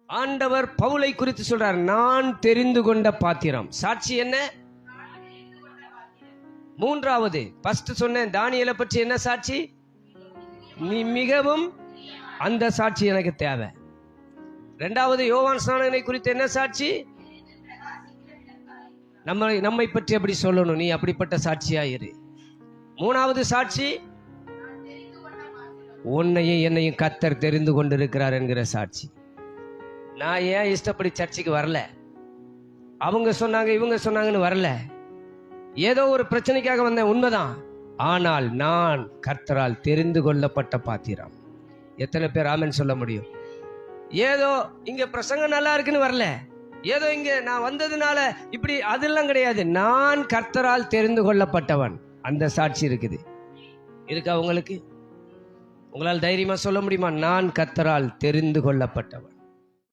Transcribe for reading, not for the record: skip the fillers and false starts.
ஆண்டவர் பவுலை குறித்து சொல்றார், நான் தெரிந்து கொண்ட பாத்திரம். சாட்சி என்ன? மூன்றாவது, ஃபர்ஸ்ட் சொன்னேன் தானியேலை பற்றி என்ன சாட்சி? நீ மிகவும், அந்த சாட்சி எனக்கு தேவை. இரண்டாவது யோவான் ஸ்நானகனை குறித்து என்ன சாட்சி? நம்மை பற்றி அப்படி சொல்லணும், நீ அப்படிப்பட்ட சாட்சியாயிரு. மூணாவது சாட்சி, உன்னையும் என்னையும் கர்த்தர் தெரிந்து கொண்டிருக்கிறார் என்கிற சாட்சி. நான் ஏன் இஷ்டப்படி சர்ச்சைக்கு வரல, அவங்க சொன்னாங்க இவங்க சொன்னாங்கன்னு வரல, ஏதோ ஒரு பிரச்சனைக்காக வந்தேன் உண்மைதான். ஆனால் நான் கர்த்தரால் தெரிந்து கொள்ளப்பட்ட பாத்திரம். எத்தனை பேர் ஆமென் சொல்ல முடியும்? ஏதோ இங்க பிரசங்கம் நல்லா இருக்குன்னு வரல, ஏதோ இங்க நான் வந்ததுனால இப்படி, அதெல்லாம் கிடையாது. நான் கர்த்தரால் தெரிந்து கொள்ளப்பட்டவன். அந்த சாட்சி இருக்குது. இருக்கா உங்களுக்கு? உங்களால் தைரியமா சொல்ல முடியுமா? நான் கர்த்தரால் தெரிந்து கொள்ளப்பட்டவன்.